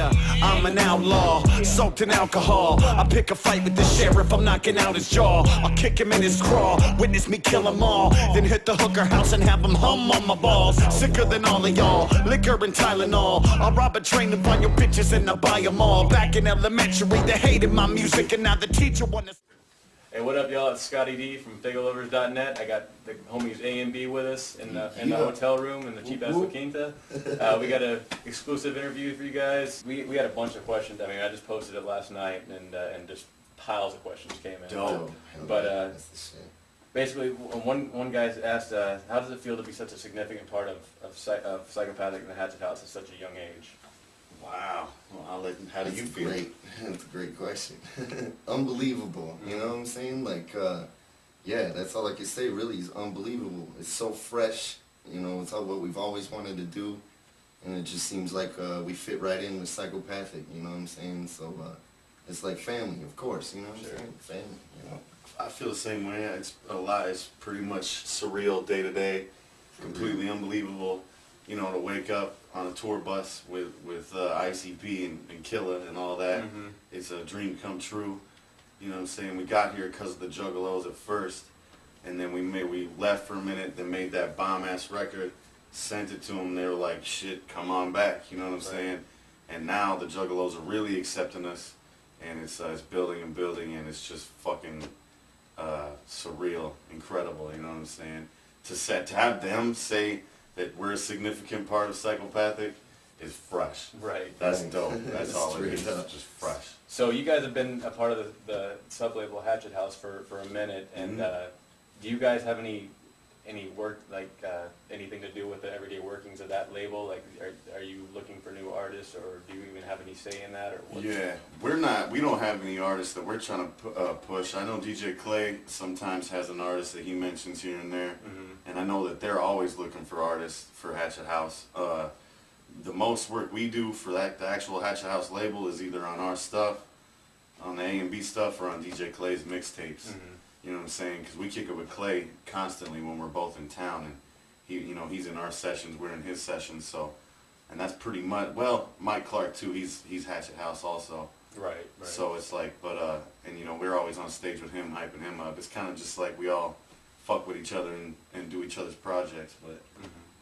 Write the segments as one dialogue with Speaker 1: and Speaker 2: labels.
Speaker 1: Yeah, I'm an outlaw, soaked in alcohol. I pick a fight with the sheriff, I'm knocking out his jaw. I'll kick him in his craw, witness me kill him all. Then hit the hooker house and have him hum on my balls. Sicker than all of y'all, liquor and Tylenol. I'll rob a train to find your bitches and I'll buy them all. Back in elementary, they hated my music and now the teacher wanna...
Speaker 2: Hey, what up, y'all? It's Scotty D from Faygoluvers.net. I got the homies A and B with us in the hotel room in the Cheap Ass La Quinta. We got an exclusive interview for you guys. We had a bunch of questions. I mean, I just posted it last night, and just piles of questions came in.
Speaker 3: Dope.
Speaker 2: But basically, one guy asked, how does it feel to be such a significant part of Psychopathic in the Hatchet House at such a young age?
Speaker 3: Wow. Well, how do you feel?
Speaker 4: Great. That's a great question. Unbelievable. You know what I'm saying? Like, yeah, that's all I can say. Really, is unbelievable. It's so fresh. You know, it's all what we've always wanted to do, and it just seems like we fit right in with Psychopathic. You know what I'm saying? So it's like family, of course. You know what I'm saying? Family. You know.
Speaker 3: I feel the same way. It's a lot. It's pretty much surreal day to day. Completely unbelievable. You know, to wake up on a tour bus with ICP and Killa and all that. It's a dream come true. You know what I'm saying? We got here because of the Juggalos at first, and then we left for a minute, then made that bomb-ass record, sent it to them, they were like, shit, come on back, you know what I'm saying? And now the Juggalos are really accepting us, and it's building and building, and it's just fucking surreal, incredible, you know what I'm saying? To have them say that we're a significant part of Psychopathic is fresh.
Speaker 2: Right.
Speaker 3: That's dope. That's all it is.
Speaker 4: Up.
Speaker 3: Just fresh.
Speaker 2: So you guys have been a part of the sub-label Hatchet House for a minute, and do you guys have any work, like anything to do with the everyday workings of that label? Like, are you looking for new artists, or do you even have any say in that? Or what's
Speaker 3: Yeah, we don't have any artists that we're trying to push. I know DJ Clay sometimes has an artist that he mentions here and there, and I know that they're always looking for artists for Hatchet House. The most work we do for the actual Hatchet House label is either on our stuff, on the A&B stuff, or on DJ Clay's mixtapes. You know what I'm saying? Because we kick it with Clay constantly when we're both in town, and he's in our sessions, we're in his sessions, so, and that's pretty much, well, Mike Clark too, he's Hatchet House also.
Speaker 2: Right.
Speaker 3: So it's like, but, and we're always on stage with him, hyping him up. It's kind of just like we all fuck with each other and do each other's projects, but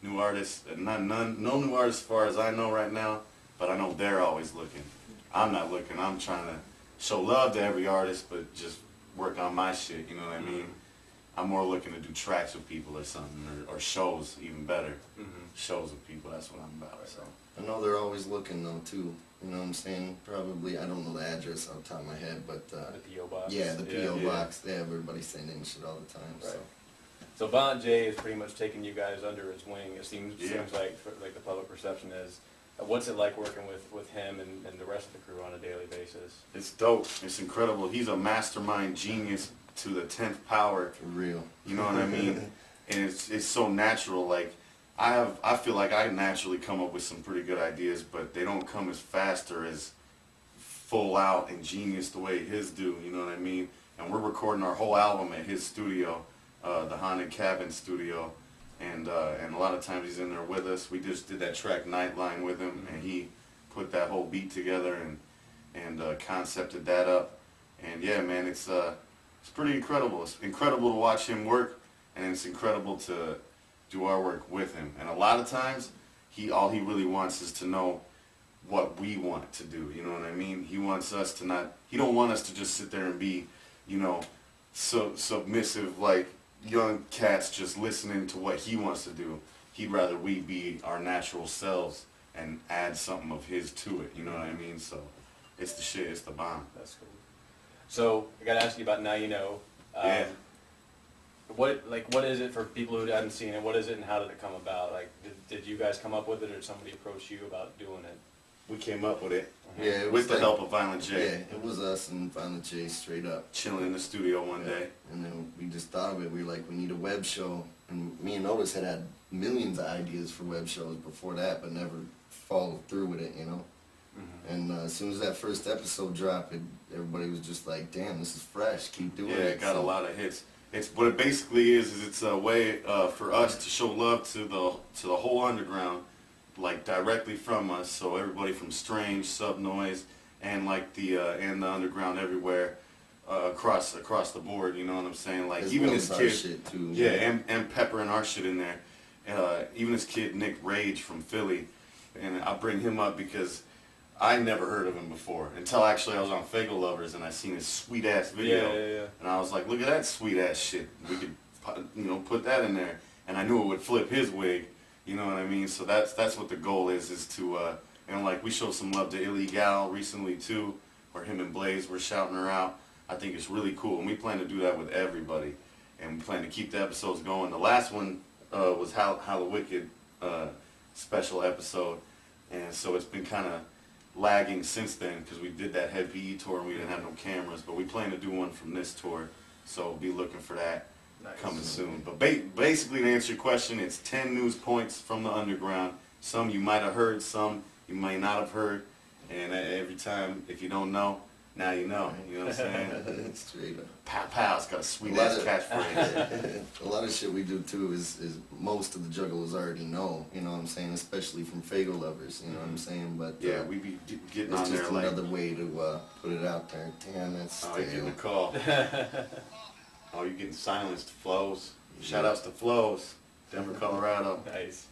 Speaker 3: new artists, no new artists as far as I know right now, but I know they're always looking. I'm not looking, I'm trying to show love to every artist, but just work on my shit, you know what I mean? I'm more looking to do tracks with people or something, or shows, even better. Shows with people, that's what I'm about. So
Speaker 4: I know they're always looking though too. You know what I'm saying? Probably, I don't know the address off the top of my head, but
Speaker 2: the P.O. Box.
Speaker 4: yeah, the P.O. Box. They have everybody sending shit all the time.
Speaker 2: Right. So Von J is pretty much taking you guys under his wing. It seems like the public perception is. What's it like working with him and the rest of the crew on a daily basis?
Speaker 3: it's dope. It's incredible. He's a mastermind genius to the 10th power.
Speaker 4: For real.
Speaker 3: You know what I mean? And it's so natural. Like I feel like I naturally come up with some pretty good ideas, but they don't come as fast or as full out and genius the way his do. You know what I mean? And we're recording our whole album at his studio, the Haunted Cabin studio, and a lot of times he's in there with us. We just did that track Nightline with him, and he put that whole beat together and concepted that up. And yeah, man, it's pretty incredible. It's incredible to watch him work, and it's incredible to do our work with him. And a lot of times, all he really wants is to know what we want to do. You know what I mean? He wants us to not. He don't want us to just sit there and be, so submissive like young cats just listening to what he wants to do. He'd rather we be our natural selves and add something of his to it. You know what I mean? So it's the shit. It's the bomb.
Speaker 2: That's cool. So I got to ask you about Now You Know.
Speaker 3: Yeah.
Speaker 2: What is it for people who haven't seen it? What is it, and how did it come about? Like, did you guys come up with it, or did somebody approach you about doing it?
Speaker 3: We came up with it.
Speaker 4: Yeah, it
Speaker 3: with the
Speaker 4: like,
Speaker 3: help of Violent J.
Speaker 4: Yeah, it was us and Violent J straight up.
Speaker 3: Chilling in the studio one day.
Speaker 4: And then we just thought of it. We were like, we need a web show. And me and Otis had millions of ideas for web shows before that, but never followed through with it, And as soon as that first episode dropped, everybody was just like, damn, this is fresh. Keep doing it.
Speaker 3: Yeah, it got a lot of hits. It's what it basically is it's a way for us to show love to the whole underground like directly from us. So everybody from Strange, Sub Noise, and like the underground everywhere. Across the board, you know what I'm saying? Like
Speaker 4: As
Speaker 3: even
Speaker 4: well
Speaker 3: this
Speaker 4: as our
Speaker 3: kid,
Speaker 4: shit too,
Speaker 3: yeah, and peppering our shit in there. Even this kid Nick Rage from Philly, and I bring him up because I never heard of him before until actually I was on Faygoluvers and I seen his sweet ass video,
Speaker 2: Yeah.
Speaker 3: and I was like, look at that sweet ass shit. We could, put that in there, and I knew it would flip his wig. You know what I mean? So that's what the goal is to and like we showed some love to Illegal recently too, where him and Blaze were shouting her out. I think it's really cool, and we plan to do that with everybody, and we plan to keep the episodes going. The last one was How the Wicked special episode, and so it's been kind of lagging since then because we did that Head PE tour and we didn't have no cameras, but we plan to do one from this tour, so be looking for that coming soon. But basically, to answer your question, it's 10 news points from the underground. Some you might have heard, some you might not have heard, and every time, if you don't know, now you know. You know what I'm saying?
Speaker 4: Straight up.
Speaker 3: Pow pow, it's got a sweet ass catchphrase.
Speaker 4: A lot of shit we do too is most of the jugglers already know, you know what I'm saying, especially from Faygoluvers, you know what I'm saying, but
Speaker 3: Yeah, we be getting
Speaker 4: it's
Speaker 3: on there
Speaker 4: just
Speaker 3: like,
Speaker 4: another way to put it out there. Damn, that's
Speaker 3: oh, you're getting a
Speaker 4: stale.
Speaker 3: call. Oh, you're getting silenced, Flows. Shout outs to Flows, Denver, Colorado.
Speaker 2: Nice.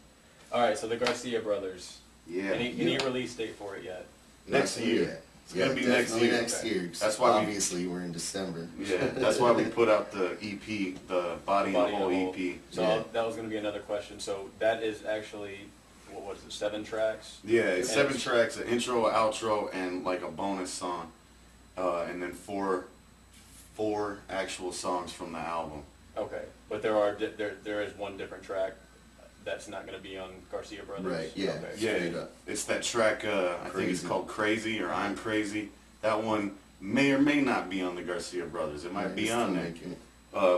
Speaker 2: All right, so the Garcia brothers.
Speaker 3: Yeah.
Speaker 2: Any release date for it yet?
Speaker 3: Next
Speaker 4: Not
Speaker 3: year.
Speaker 4: yet.
Speaker 3: It's gonna be next
Speaker 4: definitely
Speaker 3: year.
Speaker 4: next year.
Speaker 3: That's why
Speaker 4: obviously we're in December.
Speaker 3: Yeah, that's why we put out the EP, the Body and the Whole EP.
Speaker 2: So
Speaker 4: Yeah.
Speaker 2: that was going to be another question. So that is actually, what was it, 7 tracks?
Speaker 3: Yeah, it's
Speaker 2: And
Speaker 3: 7 tracks, an intro, an outro, and like a bonus song, and then four actual songs from the album.
Speaker 2: Okay, but there is one different track that's not going to be on Garcia Brothers.
Speaker 4: Right, yeah.
Speaker 2: Okay.
Speaker 4: Straight
Speaker 3: Yeah,
Speaker 4: up.
Speaker 3: it's that track. I think it's
Speaker 4: Crazy.
Speaker 3: called "Crazy" or "I'm Crazy." That one may or may not be on the Garcia Brothers. It might
Speaker 4: Right,
Speaker 3: be
Speaker 4: it's
Speaker 3: on
Speaker 4: still
Speaker 3: there,
Speaker 4: making it.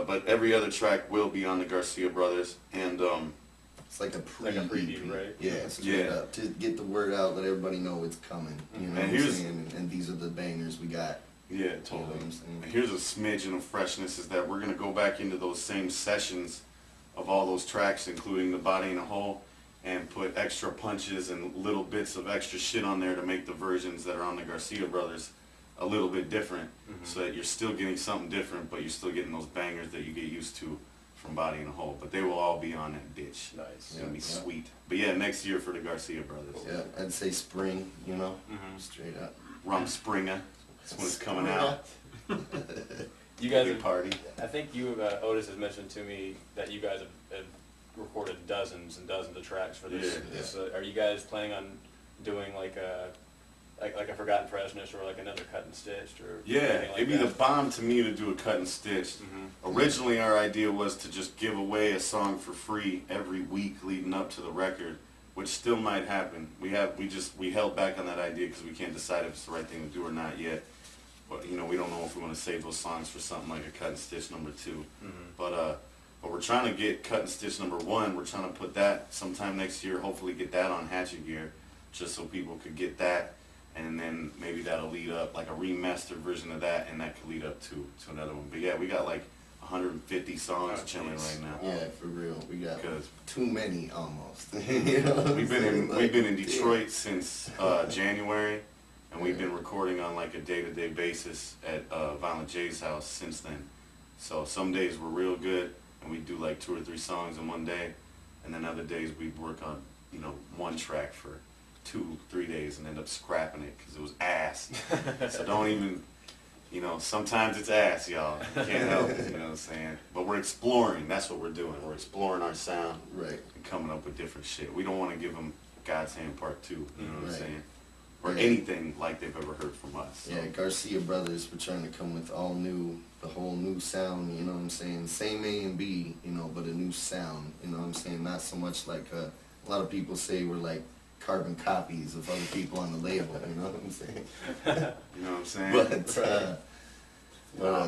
Speaker 3: but every other track will be on the Garcia Brothers, and
Speaker 4: It's like a
Speaker 2: preview, right?
Speaker 4: Yeah, straight
Speaker 3: Yeah.
Speaker 4: up. To get the word out, let everybody know it's coming. You know
Speaker 3: And
Speaker 4: what I'm
Speaker 3: here's-
Speaker 4: saying? And these are the bangers we got.
Speaker 3: yeah,
Speaker 4: You know
Speaker 3: totally.
Speaker 4: what I'm saying?
Speaker 3: Here's a smidgen of freshness is that we're gonna go back into those same sessions of all those tracks, including the Body in a Hole, and put extra punches and little bits of extra shit on there to make the versions that are on the Garcia Brothers a little bit different, so that you're still getting something different, but you're still getting those bangers that you get used to from Body in a Hole. But they will all be on that bitch.
Speaker 2: Nice.
Speaker 3: It's gonna be
Speaker 4: Yeah.
Speaker 3: sweet. But yeah, next year for the Garcia Brothers.
Speaker 4: Yeah, I'd say spring, you know?
Speaker 2: Mhm.
Speaker 4: Straight up.
Speaker 3: Rumspringa. That's when it's coming out.
Speaker 2: You guys
Speaker 3: Big
Speaker 2: have,
Speaker 3: party.
Speaker 2: I think Otis has mentioned to me that you guys have recorded dozens and dozens of tracks for this.
Speaker 3: Yeah.
Speaker 2: this are you guys planning on doing like a Forgotten Freshness or like another Cut and Stitched or
Speaker 3: Yeah,
Speaker 2: anything like
Speaker 3: it'd be the
Speaker 2: that?
Speaker 3: bomb to me to do a cut and stitch. Originally, our idea was to just give away a song for free every week leading up to the record, which still might happen. We held back on that idea because we can't decide if it's the right thing to do or not yet. But we don't know if we want to save those songs for something like a Cut and Stitch number 2. But we're trying to get Cut and Stitch number 1. We're trying to put that sometime next year. Hopefully, get that on Hatchet Gear, just so people could get that. And then maybe that'll lead up, like a remastered version of that, and that could lead up to another one. But yeah, we got like 150 songs
Speaker 2: Oh,
Speaker 3: chilling
Speaker 2: jeez.
Speaker 3: right now.
Speaker 4: Yeah, for real. We got
Speaker 3: Because
Speaker 4: too many almost. You know what I'm
Speaker 3: we've been
Speaker 4: saying?
Speaker 3: we've been in
Speaker 4: Like,
Speaker 3: Detroit since January, and we've been recording on like a day-to-day basis at Violent J's house since then. So some days we're real good, and we do like 2 or 3 songs in one day, and then other days we work on one track for 2-3 days and end up scrapping it because it was ass. So don't even, sometimes it's ass, y'all. You can't help it, you know what I'm saying? But we're exploring. That's what we're doing. We're exploring our sound
Speaker 4: Right.
Speaker 3: and coming up with different shit. We don't want to give them God's Hand Part 2, you know what I'm
Speaker 4: Right.
Speaker 3: saying? Or
Speaker 4: Yeah.
Speaker 3: anything like they've ever heard from us. So.
Speaker 4: Yeah, Garcia Brothers, we're trying to come with the whole new sound, you know what I'm saying? Same A and B, but a new sound, you know what I'm saying? Not so much like a lot of people say we're like carbon copies of other people on the label, you know what I'm saying?
Speaker 3: You know what I'm saying?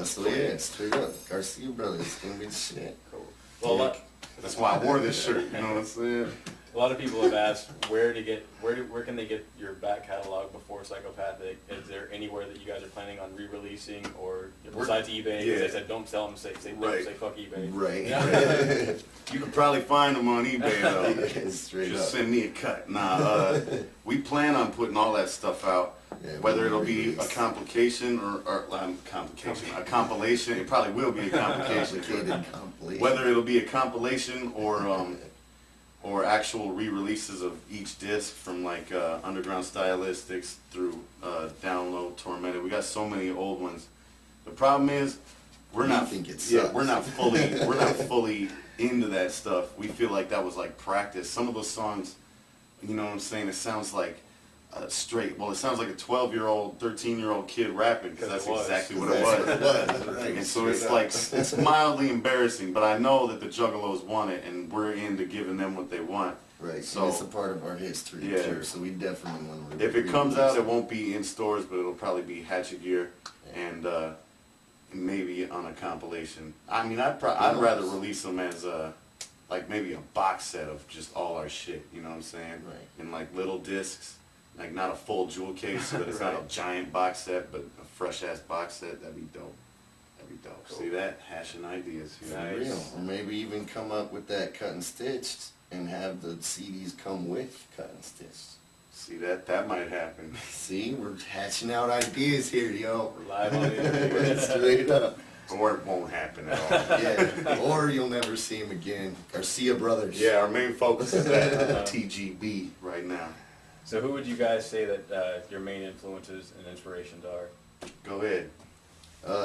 Speaker 4: So yeah, straight up, Garcia Brothers, it's gonna be the shit.
Speaker 2: Cool. Well,
Speaker 3: That's why I wore this shirt, you know what I'm saying?
Speaker 2: A lot of people have asked where can they get your back catalog before Psychopathic? Is there anywhere that you guys are planning on re-releasing, or besides eBay? Because I said don't sell them. Say fuck eBay.
Speaker 4: Right.
Speaker 2: Yeah.
Speaker 3: You can probably find them on eBay though.
Speaker 4: Straight
Speaker 3: Just
Speaker 4: up.
Speaker 3: send me a cut. Nah, we plan on putting all that stuff out.
Speaker 4: Yeah,
Speaker 3: Whether it'll
Speaker 4: we'll
Speaker 3: be a
Speaker 4: release.
Speaker 3: complication or a compilation. It probably will be a complication.
Speaker 4: Complicated compilation.
Speaker 3: Whether it'll be a compilation or actual re-releases of each disc from like Underground Stylistics through Download, Tormented. We got so many old ones. The problem is we're not fully into that stuff. We feel like that was like practice. Some of those songs, you know what I'm saying? It sounds like it sounds like a 12-year-old, 13-year-old kid rapping, because that's exactly what it was.
Speaker 4: Right,
Speaker 3: And so it's
Speaker 4: straight
Speaker 3: like,
Speaker 4: up.
Speaker 3: it's mildly embarrassing, but I know that the Juggalos want it, and we're into giving them what they want.
Speaker 4: Right,
Speaker 3: So
Speaker 4: so it's a part of our history,
Speaker 3: yeah.
Speaker 4: sure, so we definitely want to
Speaker 3: If it comes out, it won't be in stores, but it'll probably be Hatchet Gear, and maybe on a compilation. I mean, I'd rather release them as like maybe a box set of just all our shit, you know what I'm saying?
Speaker 4: Right.
Speaker 3: In like little discs. Like not a full jewel case, so that it's not a giant box set, but a fresh ass box set. That'd be dope. That'd be dope.
Speaker 2: Cool.
Speaker 3: See that? Hashing ideas.
Speaker 4: For
Speaker 2: Nice.
Speaker 4: real. Or maybe even come up with that cut and stitched and have the CDs come with cut and stitched.
Speaker 3: See that? That might happen.
Speaker 4: See, we're hatching out ideas here, yo.
Speaker 2: We're live on the interview.
Speaker 4: Straight up.
Speaker 3: Or it won't happen at all.
Speaker 4: Yeah. Or you'll never see him again. Garcia Brothers.
Speaker 3: Yeah, our main focus is that TGB right now.
Speaker 2: So who would you guys say that your main influences and inspirations are?
Speaker 3: Go ahead.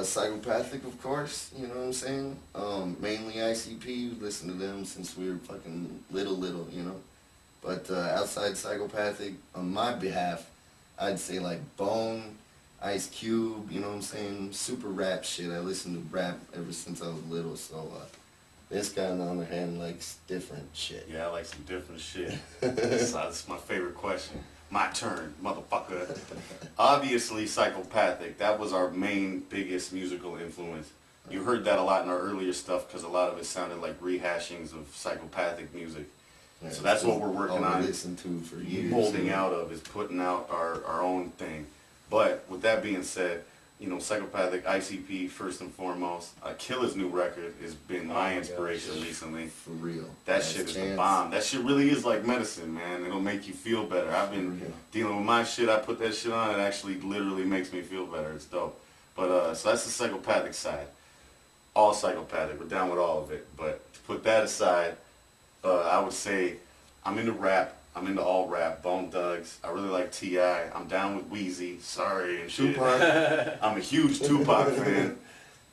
Speaker 4: Psychopathic, of course, you know what I'm saying? Mainly ICP, listen to them since we were fucking little, you know? But outside Psychopathic, on my behalf, I'd say like Bone, Ice Cube, you know what I'm saying? Super rap shit. I listened to rap ever since I was little, so this guy on the other hand likes different shit.
Speaker 3: Yeah, I like some different shit. That's my favorite question. My turn, motherfucker. Obviously, Psychopathic. That was our main, biggest musical influence. You heard that a lot in our earlier stuff because a lot of it sounded like rehashings of Psychopathic music.
Speaker 4: Yeah,
Speaker 3: So that's what we're working
Speaker 4: all
Speaker 3: on.
Speaker 4: we listened to for years.
Speaker 3: Molding out of is putting out our own thing. But with that being said, you know, Psychopathic, ICP first and foremost. Killer's new record has been my inspiration recently.
Speaker 4: For real.
Speaker 3: That
Speaker 4: Last
Speaker 3: shit is the
Speaker 4: Chance.
Speaker 3: bomb. That shit really is like medicine, man. It'll make you feel better. I've been dealing with my shit. I put that shit on. It actually literally makes me feel better. It's dope. But so that's the Psychopathic side. All Psychopathic. We're down with all of it. But to put that aside, I would say I'm into rap. I'm into all rap, Bone Thugs. I really like T.I. I'm down with Wheezy. Sorry and shit.
Speaker 4: Tupac.
Speaker 3: I'm a huge Tupac fan.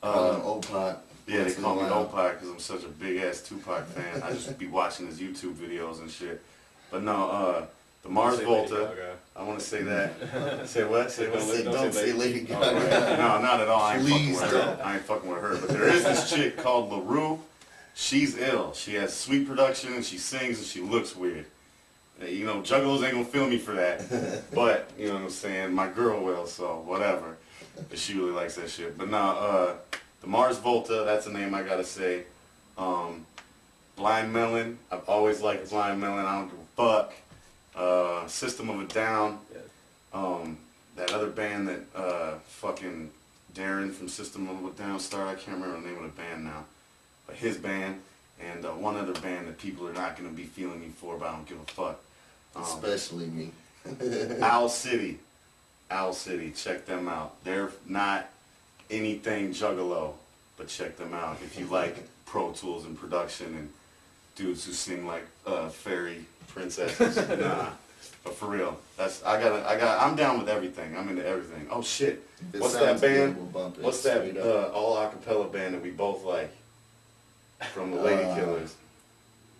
Speaker 4: Opak.
Speaker 3: Yeah, they
Speaker 4: Once in
Speaker 3: call
Speaker 4: a
Speaker 3: me
Speaker 4: while.
Speaker 3: Opak because I'm such a big ass Tupac fan. I just be watching his YouTube videos and shit. But no, the Mars
Speaker 2: Say Lady
Speaker 3: Volta.
Speaker 2: Gaga.
Speaker 3: I want to say that. Say what? Say what?
Speaker 4: Don't say Lady
Speaker 3: Oh,
Speaker 4: Gaga.
Speaker 3: right. No, not at all. I ain't fucking
Speaker 4: Please
Speaker 3: with her.
Speaker 4: don't.
Speaker 3: I ain't fucking with her. But there is this chick called LaRue. She's ill. She has sweet production and she sings and she looks weird. You know, Juggalos ain't gonna feel me for that. But, you know what I'm saying, my girl will, so whatever. But she really likes that shit. But no, the Mars Volta, that's a name I gotta say. Blind Melon, I've always liked Blind Melon, I don't give a fuck. System of a Down.
Speaker 2: Yeah.
Speaker 3: That other band that fucking Darren from System of a Down started, I can't remember the name of the band now. But his band, and one other band that people are not gonna be feeling me for, but I don't give a fuck.
Speaker 4: Especially me.
Speaker 3: Owl City. Owl City, check them out. They're not anything Juggalo, but check them out if you like Pro Tools and production and dudes who sing like fairy princesses. Nah, but for real, I'm down with everything. I'm into everything. Oh shit,
Speaker 4: If it
Speaker 3: what's that
Speaker 4: sounds good,
Speaker 3: band?
Speaker 4: we'll bump it
Speaker 3: What's that
Speaker 4: straight up.
Speaker 3: all acapella band that we both like from the Lady Killers?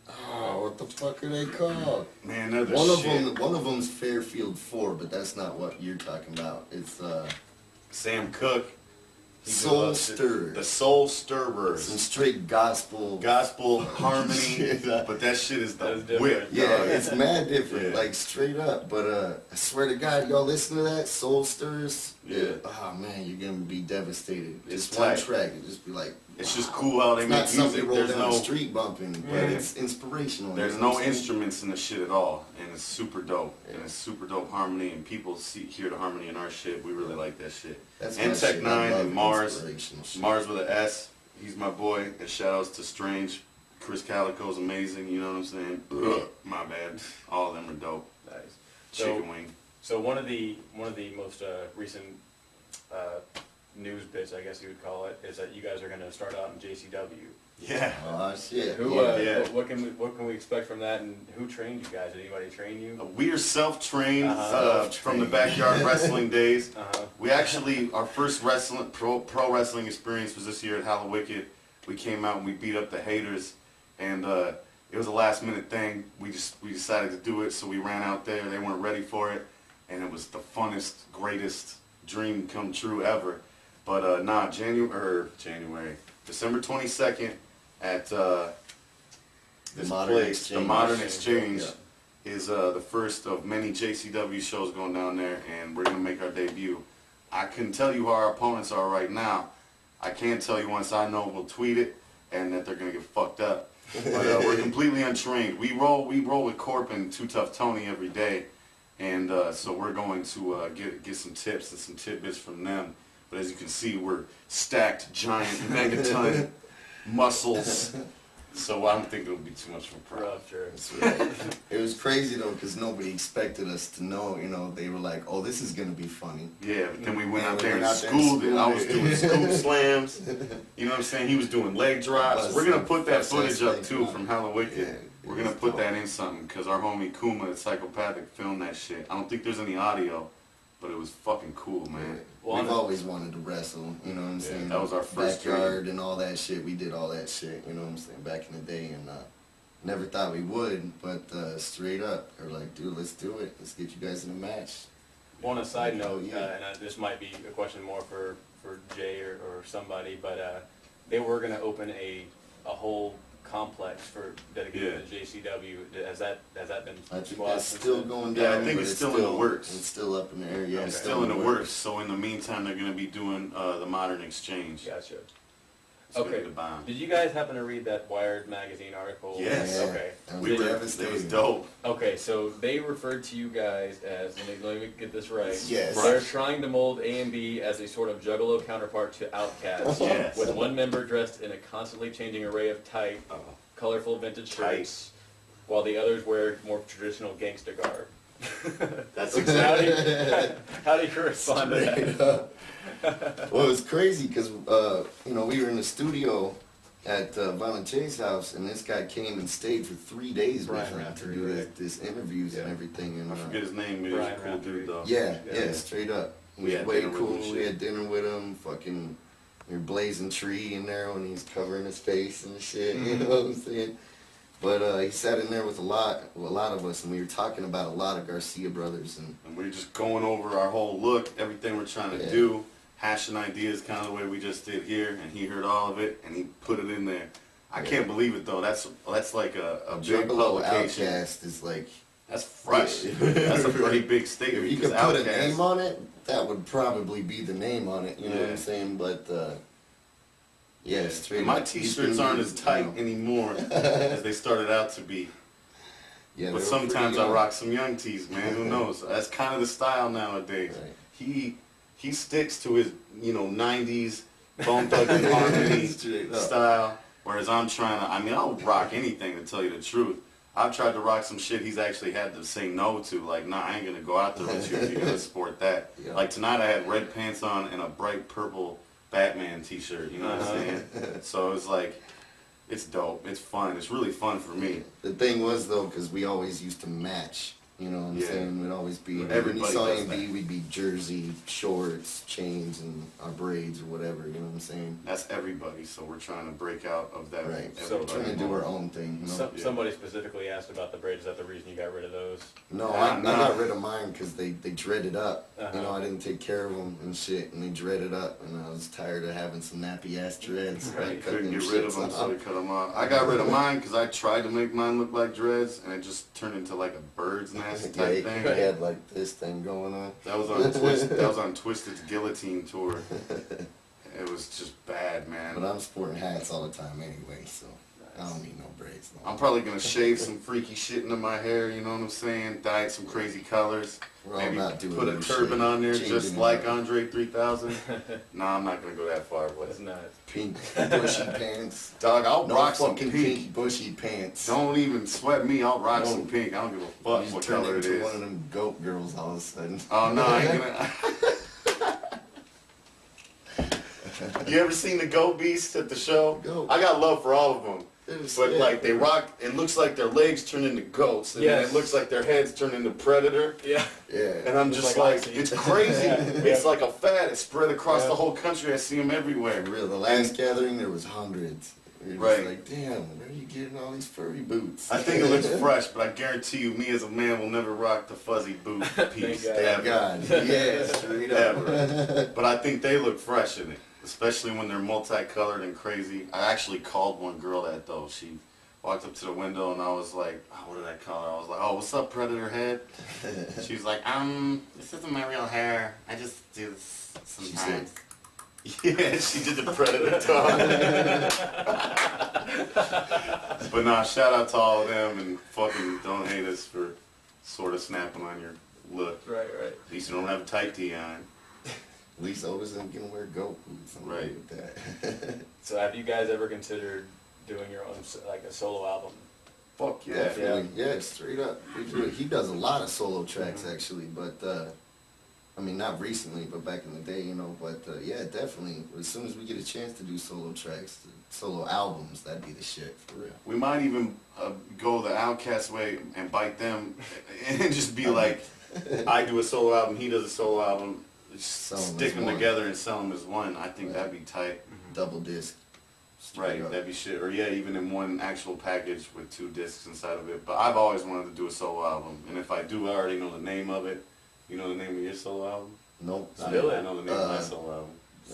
Speaker 4: Oh, what the fuck are they called?
Speaker 3: Man, they're the shit.
Speaker 4: One of them's Fairfield 4, but that's not what you're talking about. It's
Speaker 3: Sam Cooke. He
Speaker 4: Soul
Speaker 3: loves it.
Speaker 4: Stirrers.
Speaker 3: The Soul
Speaker 4: some
Speaker 3: Stirrers.
Speaker 4: straight gospel.
Speaker 3: Gospel harmony,
Speaker 4: Shit.
Speaker 3: but that shit is
Speaker 2: That
Speaker 3: the
Speaker 2: is different.
Speaker 3: whip.
Speaker 4: Yeah,
Speaker 3: dog.
Speaker 4: it's mad different,
Speaker 3: Yeah.
Speaker 4: like straight up. But I swear to God, y'all listen to that Soul Stirrers.
Speaker 3: Yeah.
Speaker 4: Oh man, you're gonna be devastated.
Speaker 3: It's
Speaker 4: Just one
Speaker 3: tight.
Speaker 4: track, it just be like,
Speaker 3: It's just cool how they
Speaker 4: It's
Speaker 3: make
Speaker 4: not something
Speaker 3: music.
Speaker 4: you roll
Speaker 3: There's
Speaker 4: down
Speaker 3: no
Speaker 4: the street bumping, but
Speaker 3: Yeah.
Speaker 4: it's inspirational.
Speaker 3: There's
Speaker 4: you know
Speaker 3: no
Speaker 4: what I'm saying?
Speaker 3: instruments in the shit at all, and it's super dope.
Speaker 4: Yeah.
Speaker 3: And it's super dope harmony, and people hear the harmony in our shit. We really like that shit.
Speaker 4: That's
Speaker 3: and
Speaker 4: my
Speaker 3: Tech
Speaker 4: shit.
Speaker 3: Nine
Speaker 4: I love
Speaker 3: and Mars,
Speaker 4: inspirational shit.
Speaker 3: Mars with an S. He's my boy. And shout outs to Strange. Chris Calico's amazing. You know what I'm saying? My bad. All of them are dope.
Speaker 2: Nice.
Speaker 3: Chicken wing.
Speaker 2: So one of the most recent news bits, I guess you would call it, is that you guys are going to start out in JCW.
Speaker 3: Yeah.
Speaker 4: Oh shit.
Speaker 2: Who?
Speaker 3: Yeah.
Speaker 2: What can we expect from that? And who trained you guys? Did anybody train you?
Speaker 3: We are self-trained
Speaker 2: Uh-huh.
Speaker 3: from the backyard wrestling days.
Speaker 2: Uh-huh.
Speaker 3: We actually, our first pro wrestling experience was this year at Hallowicked. We came out and we beat up the haters, and it was a last minute thing. We decided to do it, so we ran out there. They weren't ready for it, and it was the funnest, greatest dream come true ever. But January, December 22nd at this
Speaker 4: Modern
Speaker 3: place, the
Speaker 4: Exchange.
Speaker 3: Modern Exchange.
Speaker 4: Yeah.
Speaker 3: Is the first of many JCW shows going down there, and we're going to make our debut. I couldn't tell you who our opponents are right now. I can tell you once I know, we'll tweet it, and that they're going to get fucked up. But we're completely untrained. We roll with Corp and Too Tough Tony every day, and so we're going to get some tips and some tidbits from them. But as you can see, we're stacked, giant, megaton muscles. So I don't think it'll be too much of a problem.
Speaker 2: Rough, sure.
Speaker 4: That's right. It was crazy though, because nobody expected us to know. You know, they were like, "Oh, this is gonna be funny."
Speaker 3: Yeah, but then we went
Speaker 4: Yeah,
Speaker 3: out
Speaker 4: we
Speaker 3: there
Speaker 4: went
Speaker 3: and
Speaker 4: out there and
Speaker 3: schooled it. I was
Speaker 4: schooled
Speaker 3: doing
Speaker 4: it.
Speaker 3: school slams. You know what I'm saying? He was doing leg drops. We're gonna put that footage up too from Hallowicked.
Speaker 4: Yeah,
Speaker 3: We're gonna put that in something because our homie Kuma, the psychopathic, filmed that shit. I don't think there's any audio, but it was fucking cool, man.
Speaker 2: Well,
Speaker 4: We've always wanted to wrestle, you know what I'm saying?
Speaker 3: that was our first
Speaker 4: backyard and all that shit. We did all that shit, you know what I'm saying, back in the day, and never thought we would, but straight up, they're like, dude, let's do it. Let's get you guys in a match.
Speaker 2: On a side note,
Speaker 4: Yeah.
Speaker 2: and this might be a question more for Jay or somebody, but they were going to open a whole complex dedicated to JCW. Has that been
Speaker 4: I think
Speaker 2: squashed
Speaker 4: that's
Speaker 2: since
Speaker 4: still
Speaker 2: then?
Speaker 4: going down.
Speaker 3: Yeah, I think
Speaker 4: but
Speaker 3: it's still in the works.
Speaker 4: It's still up in the air. Yeah,
Speaker 3: It's still in the works. So in the meantime, they're gonna be doing the Modern Exchange.
Speaker 2: Gotcha.
Speaker 3: It's gonna
Speaker 2: Okay.
Speaker 3: be the bomb.
Speaker 2: Did you guys happen to read that Wired magazine article?
Speaker 3: Yes.
Speaker 2: Okay.
Speaker 4: That
Speaker 3: We
Speaker 4: was
Speaker 3: were. It
Speaker 4: devastating.
Speaker 3: was dope.
Speaker 2: Okay, so they referred to you guys as, let me get this right.
Speaker 4: Yes.
Speaker 2: They're trying to mold A&B as a sort of juggalo counterpart to Outkast,
Speaker 3: Yes.
Speaker 2: with one member dressed in a constantly changing array of tight, colorful vintage shirts, while the others wear more traditional gangsta garb.
Speaker 3: That's
Speaker 2: How do you respond to that?
Speaker 4: Well, it was crazy because you know, we were in the studio at Violent J's house, and this guy came and stayed for 3 days with
Speaker 2: Brian
Speaker 4: him
Speaker 2: Raftery,
Speaker 4: to do
Speaker 2: right?
Speaker 4: this interviews and everything. And
Speaker 3: I forget his name, but he was a
Speaker 2: Brian
Speaker 3: cool
Speaker 2: Raftery.
Speaker 3: dude though.
Speaker 4: yeah, straight up.
Speaker 3: We
Speaker 4: He
Speaker 3: had
Speaker 4: was way
Speaker 3: dinner with
Speaker 4: cool.
Speaker 3: him and
Speaker 4: We
Speaker 3: shit.
Speaker 4: had dinner with him. Fucking, we were blazing tree in there when he's covering his face and shit. You know what I'm saying? But he sat in there with a lot of us, and we were talking about a lot of Garcia brothers, and
Speaker 3: And we're just going over our whole look, everything we're trying to
Speaker 4: Yeah.
Speaker 3: do, hashing ideas kind of the way we just did here, and he heard all of it, and he put it in there. I can't believe it though. That's like a big
Speaker 4: Juggalo
Speaker 3: publication.
Speaker 4: Outcast is like,
Speaker 3: That's fresh.
Speaker 4: Yeah.
Speaker 3: That's a pretty big statement.
Speaker 4: if you could
Speaker 3: because
Speaker 4: put a
Speaker 3: Outkast-
Speaker 4: name on it, that would probably be the name on it. You know what
Speaker 3: Yeah.
Speaker 4: I'm saying? But yeah, straight
Speaker 3: My
Speaker 4: up, he's
Speaker 3: t-shirts
Speaker 4: been-
Speaker 3: aren't as tight anymore as they started out to be.
Speaker 4: Yeah,
Speaker 3: But
Speaker 4: they were
Speaker 3: sometimes
Speaker 4: pretty
Speaker 3: I
Speaker 4: young.
Speaker 3: rock some young tees, man. Who knows? That's kind of the style nowadays.
Speaker 4: Right.
Speaker 3: He sticks to his 90s Bone Thugs-n Harmony
Speaker 4: Straight up.
Speaker 3: style, whereas I'm trying to. I mean, I'll rock anything to tell you the truth. I've tried to rock some shit he's actually had to say no to. Like, nah, I ain't gonna go out there with you if you're gonna sport that.
Speaker 4: Yeah.
Speaker 3: Like tonight, I had red pants on and a bright purple Batman T-shirt. You know what I'm saying? So it's like, it's dope. It's fun. It's really fun for me.
Speaker 4: The thing was though, because we always used to match. You know what I'm
Speaker 3: Yeah.
Speaker 4: saying? We'd always be, when you
Speaker 3: Everybody
Speaker 4: saw
Speaker 3: does
Speaker 4: A&B,
Speaker 3: that.
Speaker 4: we'd be jersey, shorts, chains, and our braids or whatever. You know what I'm saying?
Speaker 3: That's everybody. So we're trying to break out of that.
Speaker 4: Right.
Speaker 2: So
Speaker 3: everybody
Speaker 4: Trying to do
Speaker 3: mold.
Speaker 4: our own thing. You know?
Speaker 3: Yeah.
Speaker 2: Somebody specifically asked about the braids. Is that the reason you got rid of those?
Speaker 4: No,
Speaker 3: Nah,
Speaker 4: I
Speaker 3: nah.
Speaker 4: got rid of mine because they dreaded up.
Speaker 2: Uh-huh.
Speaker 4: You know, I didn't take care of them and shit, and they dreaded up, and I was tired of having some nappy ass dreads.
Speaker 2: Right.
Speaker 4: I
Speaker 3: You
Speaker 4: cut
Speaker 3: couldn't
Speaker 4: them
Speaker 3: get rid of
Speaker 4: shits
Speaker 3: them, so
Speaker 4: off.
Speaker 3: they cut them off. I got rid of mine because I tried to make mine look like dreads, and it just turned into like a bird's nest
Speaker 4: Yeah,
Speaker 3: type
Speaker 4: he
Speaker 3: thing.
Speaker 4: had like this thing going on.
Speaker 3: That was on Twist. That was on Twisted's Guillotine tour, It was just bad, man.
Speaker 4: But I'm sporting hats all the time anyway, so I don't need no braids. No.
Speaker 3: I'm probably gonna shave some freaky shit into my hair, you know what I'm saying? Dye it some crazy colors.
Speaker 4: We're all
Speaker 3: Maybe
Speaker 4: not doing
Speaker 3: put a
Speaker 4: no
Speaker 3: turban
Speaker 4: shit.
Speaker 3: on there
Speaker 4: Changing
Speaker 3: just
Speaker 4: it
Speaker 3: like
Speaker 4: up.
Speaker 3: Andre 3000. Nah, I'm not gonna go that far,
Speaker 2: That's
Speaker 3: but
Speaker 2: nice.
Speaker 4: Pink bushy pants.
Speaker 3: dog, I'll
Speaker 4: No
Speaker 3: rock some
Speaker 4: fucking
Speaker 3: pink.
Speaker 4: pink bushy pants.
Speaker 3: Don't even sweat me, I'll rock
Speaker 4: No.
Speaker 3: some pink. I don't give a
Speaker 4: You
Speaker 3: fuck
Speaker 4: just
Speaker 3: what
Speaker 4: turn
Speaker 3: color it
Speaker 4: into
Speaker 3: is.
Speaker 4: one of them goat girls all of a sudden.
Speaker 3: Oh no, I ain't gonna. You ever seen the Goat Beast at the show?
Speaker 4: Goat.
Speaker 3: I got love for all of them.
Speaker 4: It was-
Speaker 3: But
Speaker 4: yeah.
Speaker 3: like they rock, it looks like their legs turn into goats, and then
Speaker 2: Yes.
Speaker 3: it looks like their heads turn into predator.
Speaker 2: Yeah.
Speaker 4: Yeah.
Speaker 3: And I'm
Speaker 2: It's
Speaker 3: just
Speaker 2: like
Speaker 3: like,
Speaker 2: Oxy.
Speaker 3: it's crazy. It's like a fad. It's spread across
Speaker 2: Yeah.
Speaker 3: the whole country. I see them everywhere.
Speaker 4: For real, the last gathering there was hundreds. You're
Speaker 3: Right.
Speaker 4: just like, damn, where are you getting all these furry boots?
Speaker 3: I think it looks fresh, but I guarantee you, me as a man will never rock the fuzzy boot piece.
Speaker 2: God.
Speaker 3: ever.
Speaker 4: God, yeah, straight up.
Speaker 3: Ever. But I think they look fresh in it, especially when they're multicolored and crazy. I actually called one girl that though. She walked up to the window and I was like, oh, what did I call her? I was like, oh, what's up, Predator Head? She was like, this isn't my real hair. I just do this sometimes. Yeah, she did the Predator talk. But nah, shout out to all of them and fucking don't hate us for sort of snapping on your look.
Speaker 2: Right, right.
Speaker 3: At least you don't have a tight tee on.
Speaker 4: At least Otis isn't gonna wear goat boots. I'm
Speaker 3: Right.
Speaker 4: good with that.
Speaker 2: So have you guys ever considered doing your own, like a solo album?
Speaker 3: Fuck yeah.
Speaker 4: Definitely, yeah, straight up. He does a lot of solo tracks actually, but I mean not recently, but back in the day, you know. But yeah, definitely. As soon as we get a chance to do solo tracks, solo albums, that'd be the shit for real.
Speaker 3: We might even go the Outkast way and bite them and just be like, I do a solo album, he does a solo album,
Speaker 4: Sell 'em
Speaker 3: stick
Speaker 4: as
Speaker 3: them
Speaker 4: one.
Speaker 3: together and sell them as one. I think that'd be tight.
Speaker 4: Double disc.
Speaker 3: Right,
Speaker 4: Straight up.
Speaker 3: that'd be shit. Or yeah, even in one actual package with 2 discs inside of it. But I've always wanted to do a solo album. And if I do, I already know the name of it. You know the name of your solo album?
Speaker 4: Nope.
Speaker 2: Spill
Speaker 3: I
Speaker 2: it.
Speaker 3: know the name of my solo album.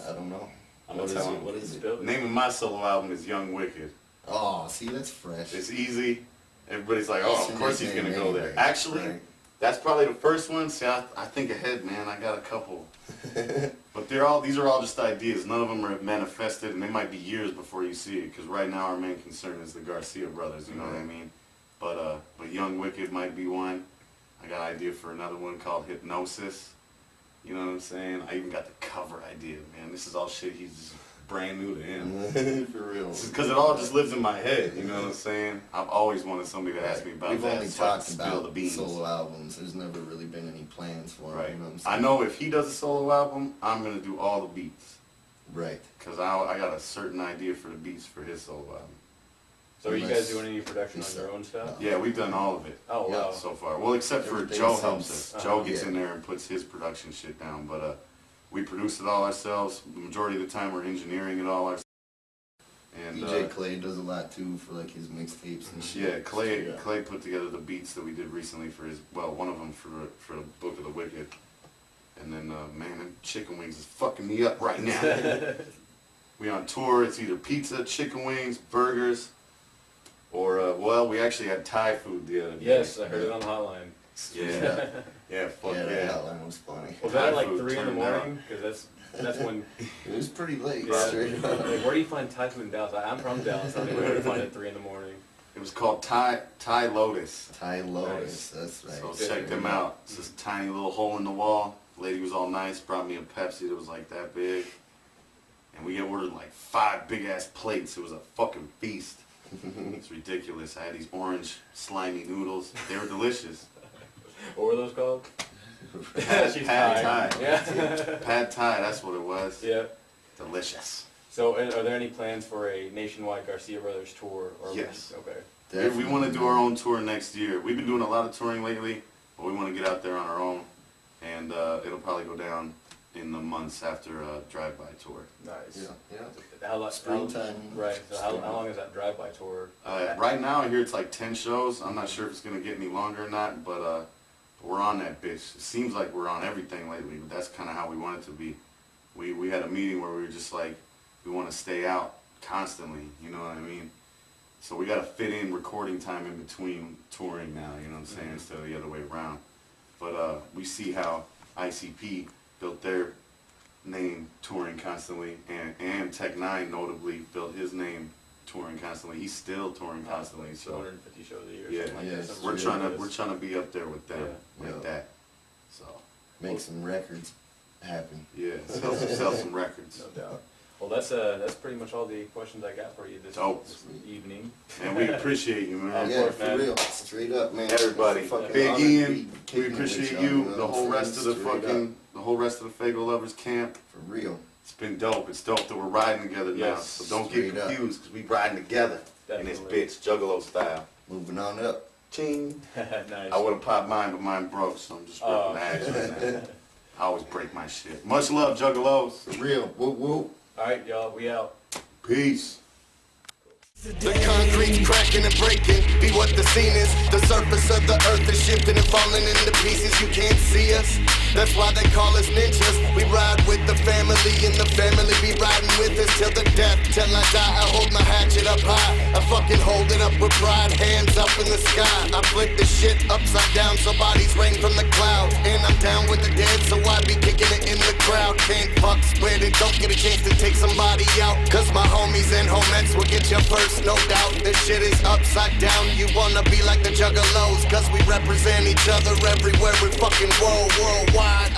Speaker 4: I don't know.
Speaker 3: I'm
Speaker 4: What
Speaker 3: gonna
Speaker 4: is
Speaker 3: tell
Speaker 4: it?
Speaker 3: him.
Speaker 4: What is it?
Speaker 2: Spill
Speaker 3: The
Speaker 2: it.
Speaker 3: name of my solo album is Young Wicked.
Speaker 4: Oh, see, that's fresh.
Speaker 3: It's easy. Everybody's like, oh,
Speaker 4: That's
Speaker 3: of
Speaker 4: a
Speaker 3: course he's
Speaker 4: nickname
Speaker 3: gonna go there.
Speaker 4: anyway,
Speaker 3: Actually,
Speaker 4: right.
Speaker 3: that's probably the first one. See, I think ahead, man. I got a couple. But these are all just ideas. None of them are manifested, and they might be years before you see it. Because right now our main concern is the Garcia brothers. You know what I mean? But Young Wicked might be one. I got an idea for another one called Hypnosis. You know what I'm saying? I even got the cover idea, man. This is all shit he's just brand new to him.
Speaker 4: For real.
Speaker 3: Because it all just lives in my head, you know what I'm saying? I've always wanted somebody to ask me about
Speaker 4: We've
Speaker 3: that,
Speaker 4: only
Speaker 3: so I can
Speaker 4: talked
Speaker 3: spill the
Speaker 4: about
Speaker 3: beans.
Speaker 4: solo albums. There's never really been any plans for them.
Speaker 3: Right.
Speaker 4: You know what I'm saying?
Speaker 3: I know if he does a solo album, I'm gonna do all the beats.
Speaker 4: Right.
Speaker 3: Cause I got a certain idea for the beats for his solo album.
Speaker 2: So are you
Speaker 4: Unless-
Speaker 2: guys doing any production on your own stuff?
Speaker 3: Yeah, we've done all of it
Speaker 2: Oh,
Speaker 4: Yeah.
Speaker 2: wow.
Speaker 3: so far. Well, except for
Speaker 4: Everything
Speaker 3: Joe
Speaker 4: since-
Speaker 3: helps us. Joe gets
Speaker 4: yeah.
Speaker 3: in there and puts his production shit down. But we produce it all ourselves. The majority of the time, we're engineering it all ourselves. And
Speaker 4: DJ Clay does a lot too for like his mixtapes and shit.
Speaker 3: yeah, Clay
Speaker 4: Yeah.
Speaker 3: Clay put together the beats that we did recently for his, well, one of them for the Book of the Wicked. And then, man, them chicken wings is fucking me up right now. We on tour, it's either pizza, chicken wings, burgers, or, well, we actually had Thai food the other day.
Speaker 2: Yes, I heard it on the hotline.
Speaker 3: Yeah, yeah, fuck
Speaker 4: Yeah,
Speaker 3: yeah.
Speaker 4: that hotline was funny.
Speaker 2: Was that at like
Speaker 3: Thai food
Speaker 2: 3 in the
Speaker 3: turned out.
Speaker 2: morning? Because that's when,
Speaker 4: It was pretty late.
Speaker 2: yeah,
Speaker 4: Straight up.
Speaker 2: like, where do you find Thai food in Dallas? I'm from Dallas. I don't even know where to find it at 3 in the morning.
Speaker 3: It was called Thai Lotus.
Speaker 4: Thai Lotus. That's right.
Speaker 3: So check them out. It's this tiny little hole in the wall. The lady was all nice, brought me a Pepsi that was like that big. And we ordered like 5 big ass plates. It was a fucking feast. It's ridiculous. I had these orange slimy noodles. They were delicious.
Speaker 2: What were those called?
Speaker 3: Pad
Speaker 2: She's
Speaker 3: Thai.
Speaker 2: Yeah.
Speaker 3: Pad Thai, that's what it was.
Speaker 2: Yeah.
Speaker 3: Delicious.
Speaker 2: So are there any plans for a nationwide Garcia Brothers tour? Or
Speaker 3: Yes.
Speaker 2: Okay.
Speaker 3: We want to do our own tour next year. We've been doing a lot of touring lately, but we want to get out there on our own. And it'll probably go down in the months after a drive-by tour.
Speaker 2: Nice.
Speaker 4: Yeah, yeah.
Speaker 2: How long?
Speaker 4: Springtime.
Speaker 2: Right. So how long is that drive-by tour?
Speaker 3: Right now, I hear it's like 10 shows. I'm not sure if it's going to get any longer or not, but we're on that bitch. It seems like we're on everything lately, but that's kind of how we want it to be. We had a meeting where we were just like, we want to stay out constantly, you know what I mean? So we got to fit in recording time in between touring now, you know what I'm saying, instead of the other way around. But we see how ICP built their name touring constantly, and Tech Nine notably built his name touring constantly. He's still touring constantly. So
Speaker 2: 250 shows a year.
Speaker 3: yeah,
Speaker 2: something like that, something
Speaker 3: we're
Speaker 2: ridiculous.
Speaker 3: trying to be up there with them,
Speaker 4: Yeah.
Speaker 3: like that. So
Speaker 4: Make some records happen.
Speaker 3: yeah, sell some records.
Speaker 2: No doubt. Well, that's pretty much all the questions I got for you this
Speaker 3: Dope.
Speaker 2: evening.
Speaker 3: And we appreciate you, man.
Speaker 4: Yeah,
Speaker 2: course,
Speaker 4: for
Speaker 2: man.
Speaker 4: real. Straight up, man.
Speaker 3: Everybody,
Speaker 4: It's a fucking
Speaker 3: Big
Speaker 4: honor to
Speaker 3: Ian,
Speaker 4: be
Speaker 3: we
Speaker 4: kicking it
Speaker 3: appreciate
Speaker 4: with y'all,
Speaker 3: you.
Speaker 4: know
Speaker 3: The
Speaker 4: what
Speaker 3: whole
Speaker 4: I'm
Speaker 3: rest of the
Speaker 4: saying? Straight
Speaker 3: fucking, the whole rest of the Faygoluvers camp.
Speaker 4: For real.
Speaker 3: It's been dope. It's dope that we're riding together now.
Speaker 2: Yes,
Speaker 3: So don't get
Speaker 4: straight up.
Speaker 3: confused, because we riding together in this
Speaker 2: Definitely.
Speaker 3: bitch, Juggalo style.
Speaker 4: Moving on up.
Speaker 3: Ching.
Speaker 2: Nice.
Speaker 3: I would have popped mine, but mine broke, so I'm just ripping
Speaker 2: Oh.
Speaker 3: the ass right now. I always break my shit. Much love, Juggalos.
Speaker 4: For real. Whoop whoop.
Speaker 2: All right, y'all. We out.
Speaker 3: Peace.
Speaker 5: The concrete's cracking and breaking, be what the scene is. The surface of the earth is shifting and falling into pieces. You can't see us, that's why they call us ninjas. We ride with the family and the family be riding with us till the death. Till I die, I hold my hatchet up high. I fucking hold it up with pride, hands up in the sky. I flip the shit upside down so bodies rain from the cloud. And I'm down with the dead, so I be kicking it in the crowd. Can't fuck spread it, don't get a chance to take somebody out. Cause my homies and homettes will get you first. No doubt, this shit is upside down. You wanna be like the Juggalos, cause we represent each other everywhere we fucking worldwide.